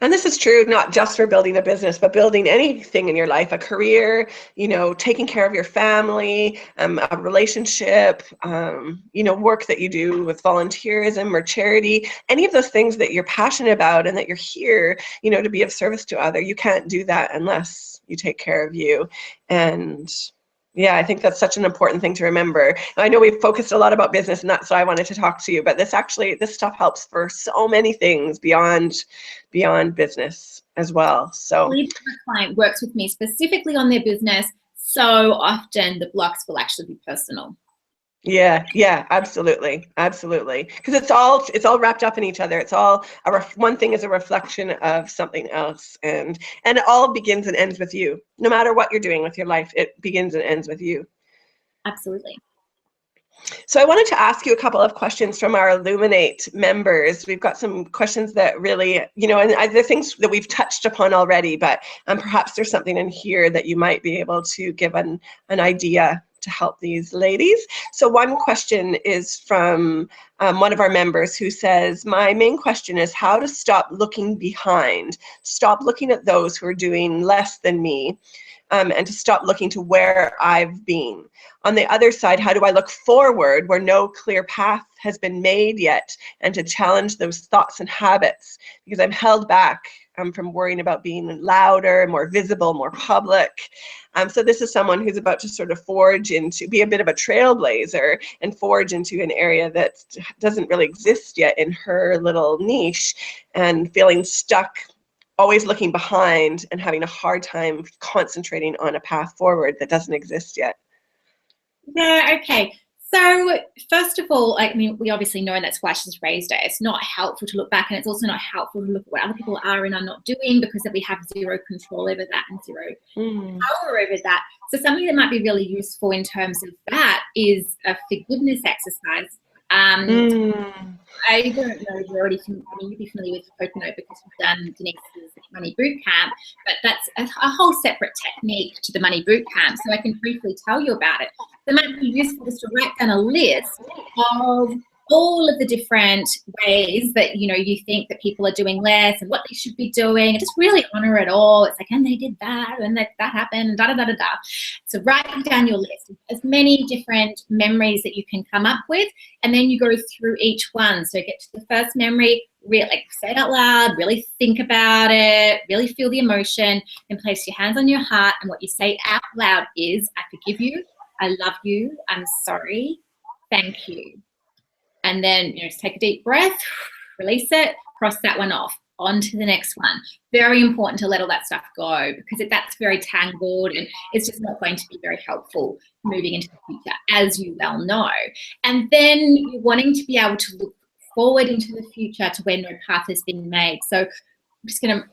And this is true not just for building a business, but building anything in your life, a career, you know, taking care of your family, a relationship, you know, work that you do with volunteerism or charity, any of those things that you're passionate about and that you're here, you know, to be of service to others. You can't do that unless you take care of you. And yeah, I think that's such an important thing to remember. I know we've focused a lot about business, and that's why I wanted to talk to you, but this stuff helps for so many things beyond business as well. So if a client works with me specifically on their business, so often the blocks will actually be personal. Yeah, absolutely, because it's all wrapped up in each other. It's all one thing is a reflection of something else, and it all begins and ends with you. No matter what you're doing with your life, it begins and ends with you. Absolutely. So I wanted to ask you a couple of questions from our Illuminate members. We've got some questions that really, you know, and the things that we've touched upon already, but perhaps there's something in here that you might be able to give an idea to help these ladies. So one question is from one of our members who says, my main question is how to stop looking behind, stop looking at those who are doing less than me, and to stop looking to where I've been. On the other side, how do I look forward where no clear path has been made yet, and to challenge those thoughts and habits, because I'm held back from worrying about being louder, more visible, more public. So this is someone who's about to sort of be a bit of a trailblazer and forge into an area that doesn't really exist yet in her little niche, and feeling stuck, always looking behind and having a hard time concentrating on a path forward that doesn't exist yet. Yeah, okay. So first of all, I mean, we obviously know that's why she's raised it. It's not helpful to look back, and it's also not helpful to look at what other people are and are not doing, because that we have zero control over that and zero power over that. So something that might be really useful in terms of that is a forgiveness exercise. I don't know if you're already, I mean, you'd be familiar with Coconut because you've done Denise's money boot camp, but that's a whole separate technique to the money boot camp. So I can briefly tell you about it. So it might be useful just to write down a list of all of the different ways that, you know, you think that people are doing less and what they should be doing, and just really honor it all. It's like, and they did that, and that happened, and da da da da da. So write down your list of as many different memories that you can come up with, and then you go through each one. So get to the first memory, really, like, say it out loud, really think about it, really feel the emotion, and place your hands on your heart, and what you say out loud is, I forgive you, I love you, I'm sorry, thank you. And then, you know, just take a deep breath, release it, cross that one off, on to the next one. Very important to let all that stuff go, because that's very tangled and it's just not going to be very helpful moving into the future, as you well know. And then you're wanting to be able to look forward into the future to where no path has been made. So I'm just going to,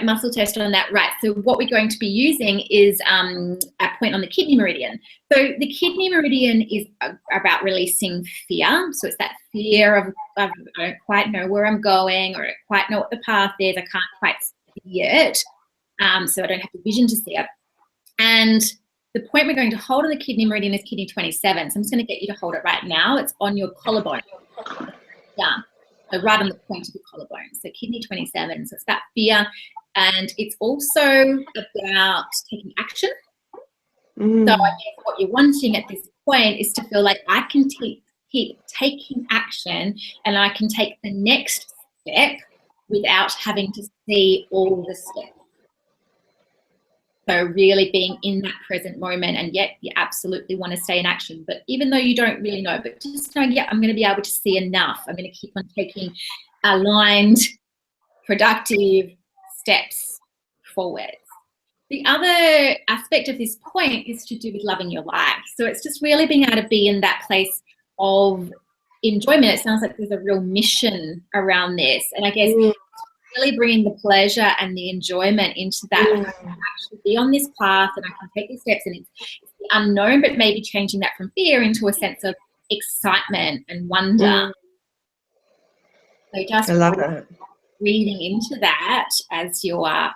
muscle test on that. Right. So what we're going to be using is a point on the kidney meridian. So the kidney meridian is about releasing fear. So it's that fear of I don't quite know where I'm going, or I don't quite know what the path is. I can't quite see it. So I don't have the vision to see it. And the point we're going to hold on the kidney meridian is kidney 27. So I'm just going to get you to hold it right now. It's on your collarbone. Yeah. So right on the point of the collarbone. So kidney 27. So it's about fear. And it's also about taking action. So I guess what you're wanting at this point is to feel like I can keep taking action, and I can take the next step without having to see all the steps. So really being in that present moment, and yet you absolutely want to stay in action. But even though you don't really know, but just knowing, yeah, I'm going to be able to see enough. I'm going to keep on taking aligned, productive steps forward. The other aspect of this point is to do with loving your life. So it's just really being able to be in that place of enjoyment. It sounds like there's a real mission around this. And I guess really bringing the pleasure and the enjoyment into that. I can actually be on this path and I can take these steps, and it's the unknown, but maybe changing that from fear into a sense of excitement and wonder. So just I love that. breathing into that as you're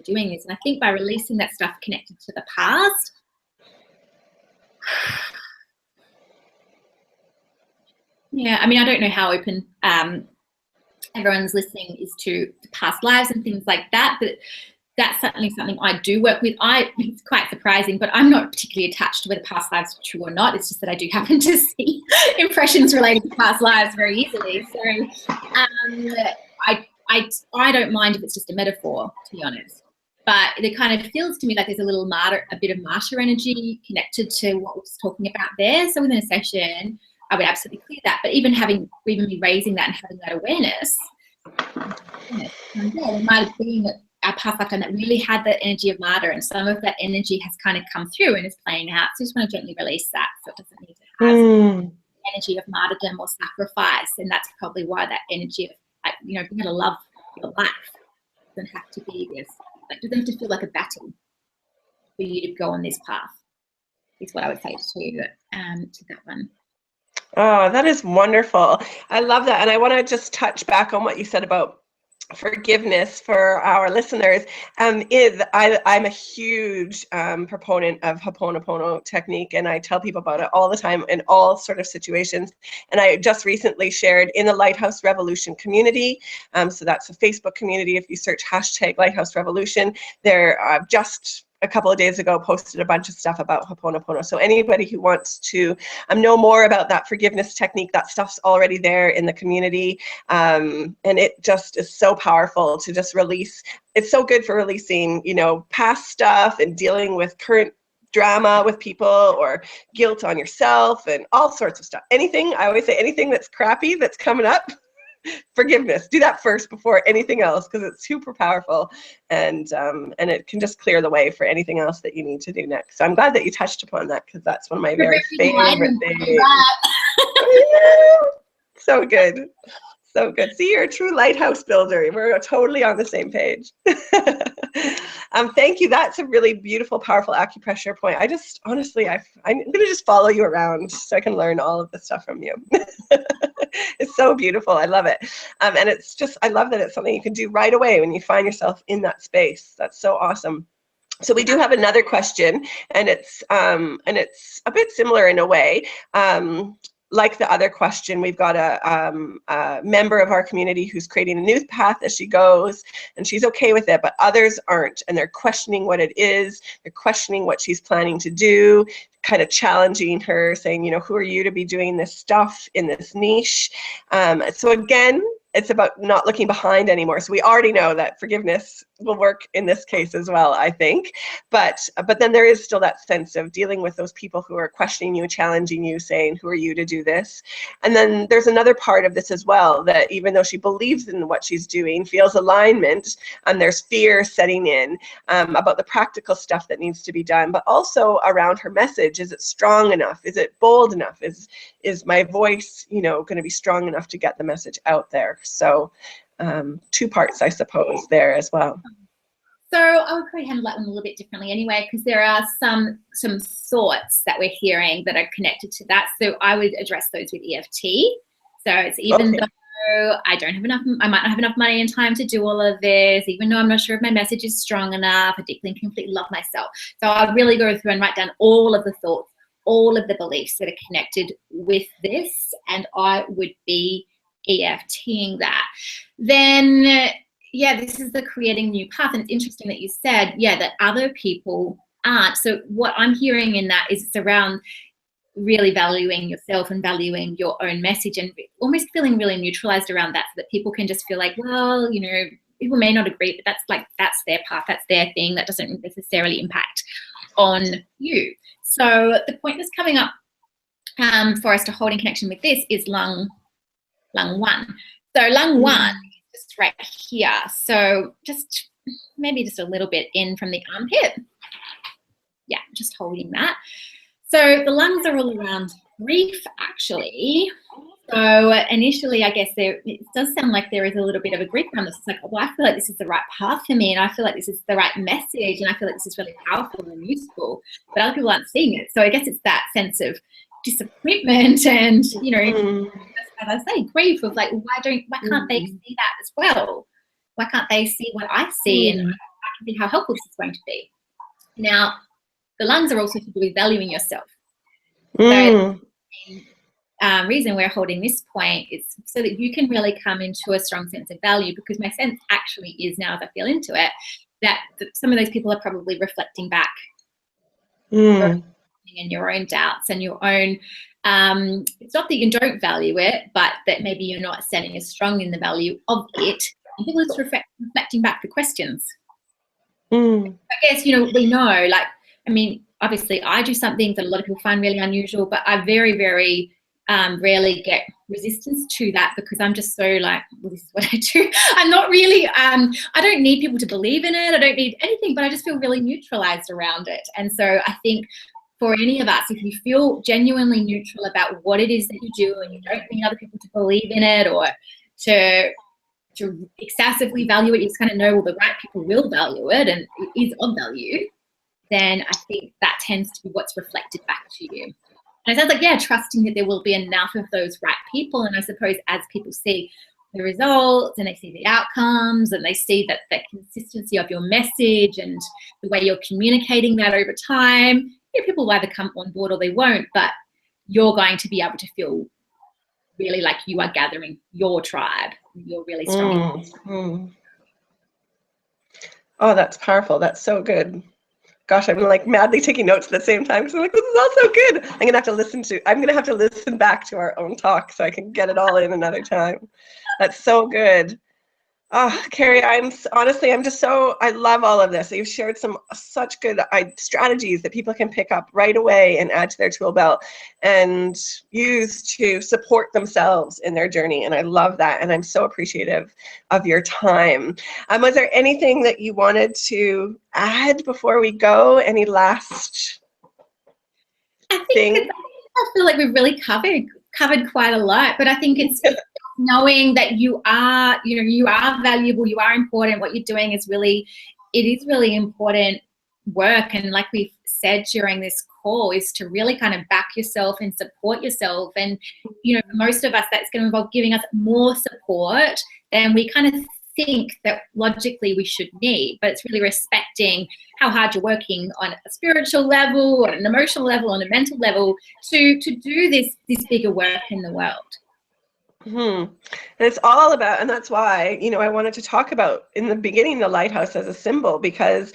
doing this. And I think by releasing that stuff connected to the past, yeah, I mean, I don't know how open everyone's listening is to past lives and things like that, but that's certainly something I do work with. It's quite surprising, but I'm not particularly attached to whether past lives are true or not. It's just that I do happen to see impressions related to past lives very easily. So I don't mind if it's just a metaphor, to be honest. But it kind of feels to me like there's a bit of martyr energy connected to what we're talking about there. So within a session, I would absolutely clear that. But even me raising that and having that awareness, there might have been a past lifetime that really had that energy of martyr, and some of that energy has kind of come through and is playing out. So I just want to gently release that, so it doesn't need to have energy of martyrdom or sacrifice. And that's probably why that energy of, being able to love your life doesn't have to be this. Like, doesn't have to feel like a battle for you to go on this path, is what I would say to that one. Oh, that is wonderful. I love that. And I want to just touch back on what you said about forgiveness for our listeners. I'm a huge proponent of Ho'oponopono technique, and I tell people about it all the time in all sort of situations. And I just recently shared in the Lighthouse Revolution community. So that's a Facebook community. If you search hashtag Lighthouse Revolution, there just a couple of days ago posted a bunch of stuff about Ho'oponopono. So anybody who wants to know more about that forgiveness technique, that stuff's already there in the community. And it just is so powerful to just release. It's so good for releasing, past stuff and dealing with current drama with people or guilt on yourself and all sorts of stuff. I always say anything that's crappy that's coming up, forgiveness. Do that first before anything else, because it's super powerful, and it can just clear the way for anything else that you need to do next. So I'm glad that you touched upon that, because that's one of my very favorite things. So good. So good. See, you're a true lighthouse builder. We're totally on the same page. Thank you. That's a really beautiful, powerful acupressure point. I just, honestly, I'm going to just follow you around so I can learn all of this stuff from you. It's so beautiful. I love it. And it's just, I love that it's something you can do right away when you find yourself in that space. That's so awesome. So we do have another question, and it's a bit similar in a way. Like the other question, we've got a member of our community who's creating a new path as she goes, and she's okay with it, but others aren't, and they're questioning what it is, they're questioning what she's planning to do, kind of challenging her, saying, you know, who are you to be doing this stuff in this niche? So again, it's about not looking behind anymore. So we already know that forgiveness will work in this case as well, I think. But then there is still that sense of dealing with those people who are questioning you, challenging you, saying, who are you to do this? And then there's another part of this as well, that even though she believes in what she's doing, feels alignment, and there's fear setting in about the practical stuff that needs to be done, but also around her message. Is it strong enough? Is it bold enough? Is my voice, you know, going to be strong enough to get the message out there? So two parts, I suppose, there as well. So I would probably handle that one a little bit differently anyway, because there are some thoughts that we're hearing that are connected to that. So I would address those with EFT. So it's even though I don't have enough, I might not have enough money and time to do all of this, even though I'm not sure if my message is strong enough, I deeply and completely love myself. So I really go through and write down all of the thoughts, all of the beliefs that are connected with this, and I would be EFTing that. Then, yeah, this is the creating new path. And it's interesting that you said, yeah, that other people aren't. So what I'm hearing in that is it's around really valuing yourself and valuing your own message, and almost feeling really neutralized around that, so that people can just feel like, well, you know, people may not agree, but that's their path, that's their thing, that doesn't necessarily impact on you. So the point that's coming up for us to hold in connection with this is lung one. So lung one is just right here. So just maybe just a little bit in from the armpit. Yeah, just holding that. So the lungs are all around grief, actually. So initially, I guess it does sound like there is a little bit of a grief around this. It's like, well, I feel like this is the right path for me, and I feel like this is the right message, and I feel like this is really powerful and useful, but other people aren't seeing it. So I guess it's that sense of disappointment and, you know, as I say, grief of like, why can't they see that as well? Why can't they see what I see, and I can see how helpful this is going to be? Now, the lungs are also to do with valuing yourself. So the reason we're holding this point is so that you can really come into a strong sense of value, because my sense actually is, now as I feel into it, that some of those people are probably reflecting back and your own doubts and your own, it's not that you don't value it, but that maybe you're not standing as strong in the value of it. And people are reflecting back the questions. I guess, you know, we know, like, I mean, obviously I do something that a lot of people find really unusual, but I very, very rarely get resistance to that, because I'm just so like, well, this is what I do. I'm not really, I don't need people to believe in it. I don't need anything, but I just feel really neutralized around it. And so I think for any of us, if you feel genuinely neutral about what it is that you do, and you don't need other people to believe in it or to excessively value it, you just kind of know, well, the right people will value it and it is of value, then I think that tends to be what's reflected back to you. And it sounds like, yeah, trusting that there will be enough of those right people. And I suppose as people see the results and they see the outcomes and they see that consistency of your message and the way you're communicating that over time, yeah, people will either come on board or they won't, but you're going to be able to feel really like you are gathering your tribe. You're really strong. Oh, that's powerful. That's so good. Gosh, I'm like madly taking notes at the same time, because I'm like, this is all so good. I'm gonna have to listen back to our own talk so I can get it all in another time. That's so good. Oh, Kerry, honestly, I love all of this. You've shared some such good strategies that people can pick up right away and add to their tool belt and use to support themselves in their journey. And I love that. And I'm so appreciative of your time. Was there anything that you wanted to add before we go? Any last thing? I feel like we've really covered quite a lot, but I think it's knowing that you are valuable, you are important. What you're doing is really important work. And like we've said during this call, is to really kind of back yourself and support yourself. And, for most of us, that's going to involve giving us more support than we kind of think that logically we should need. But it's really respecting how hard you're working on a spiritual level, on an emotional level, on a mental level to do this bigger work in the world. And it's all about, and that's why, I wanted to talk about in the beginning the lighthouse as a symbol, because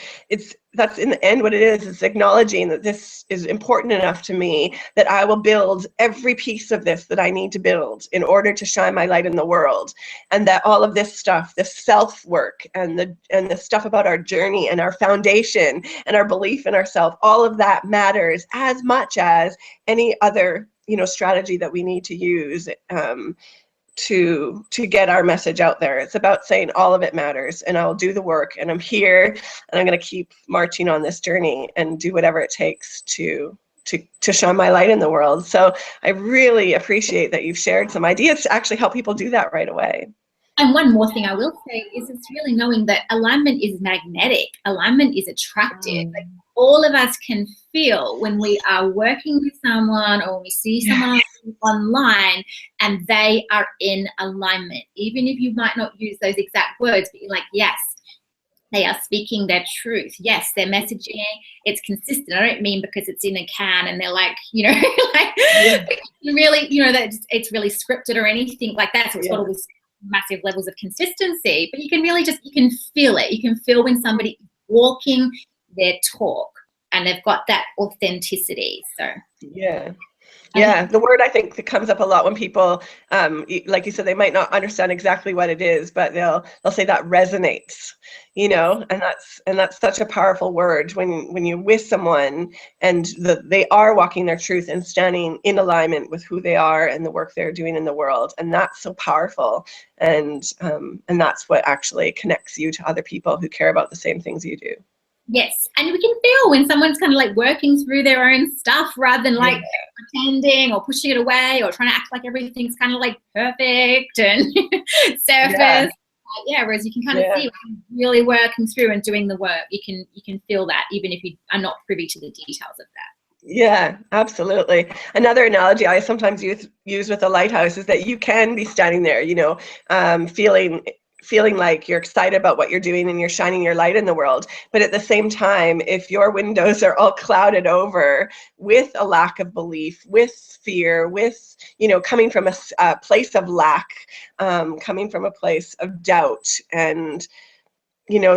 that's in the end what it is. It's acknowledging that this is important enough to me that I will build every piece of this that I need to build in order to shine my light in the world. And that all of this stuff, this self-work and the stuff about our journey and our foundation and our belief in ourselves, all of that matters as much as any other strategy that we need to use to get our message out there. It's about saying all of it matters, and I'll do the work, and I'm here, and I'm going to keep marching on this journey and do whatever it takes to shine my light in the world. So I really appreciate that you've shared some ideas to actually help people do that right away. And one more thing I will say is it's really knowing that alignment is magnetic. Alignment is attractive. Like, all of us can feel when we are working with someone or when we see someone online and they are in alignment. Even if you might not use those exact words, but you're like, yes, they are speaking their truth. Yes, their messaging, it's consistent. I don't mean because it's in a can and they're like, really, that it's really scripted or anything like that. So it's got all these massive levels of consistency, but you can really you can feel it. You can feel when somebody is walking their talk and they've got that authenticity. So yeah, the word I think that comes up a lot when people, like you said, they might not understand exactly what it is, but they'll say that resonates, and that's such a powerful word when you're with someone and they are walking their truth and standing in alignment with who they are and the work they're doing in the world, and that's so powerful, and that's what actually connects you to other people who care about the same things you do. Yes, and we can feel when someone's kind of like working through their own stuff rather than like pretending or pushing it away or trying to act like everything's kind of like perfect and surface. Whereas you can kind of see when you're really working through and doing the work, you can feel that even if you are not privy to the details of that. Yeah, absolutely. Another analogy I sometimes use with a lighthouse is that you can be standing there, feeling like you're excited about what you're doing and you're shining your light in the world. But at the same time, if your windows are all clouded over with a lack of belief, with fear, with, coming from a place of lack, coming from a place of doubt and,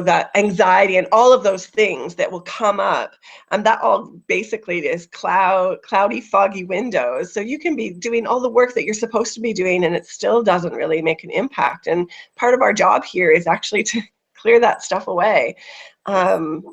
that anxiety and all of those things that will come up, that all basically is cloudy, foggy windows. So you can be doing all the work that you're supposed to be doing and it still doesn't really make an impact. And part of our job here is actually to clear that stuff away. And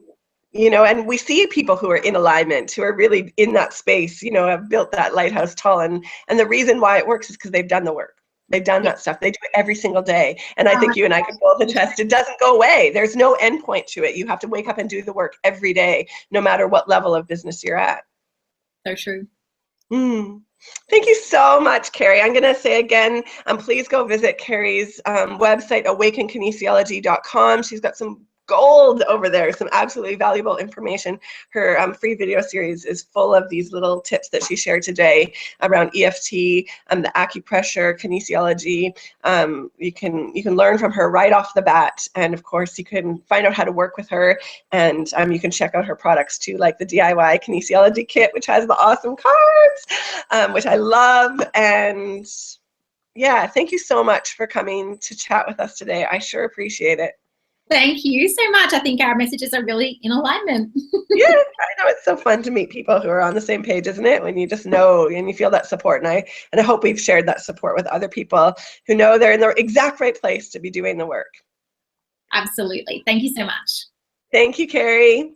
we see people who are in alignment, who are really in that space, have built that lighthouse tall. And the reason why it works is because they've done the work. They've done that stuff. They do it every single day. And I think you and I can both attest, it doesn't go away. There's no end point to it. You have to wake up and do the work every day, no matter what level of business you're at. So true. Thank you so much, Kerry. I'm going to say again, please go visit Kerry's website, awakenkinesiology.com. She's got some gold over there, some absolutely valuable information. Her free video series is full of these little tips that she shared today around EFT and the acupressure, kinesiology. You can learn from her right off the bat, and of course you can find out how to work with her, and you can check out her products too, like the DIY kinesiology kit, which has the awesome cards, which I love. And yeah, thank you so much for coming to chat with us today. I sure appreciate it. Thank you so much. I think our messages are really in alignment. Yeah, I know, it's so fun to meet people who are on the same page, isn't it? When you just know and you feel that support. And I hope we've shared that support with other people who know they're in the exact right place to be doing the work. Absolutely. Thank you so much. Thank you, Kerry.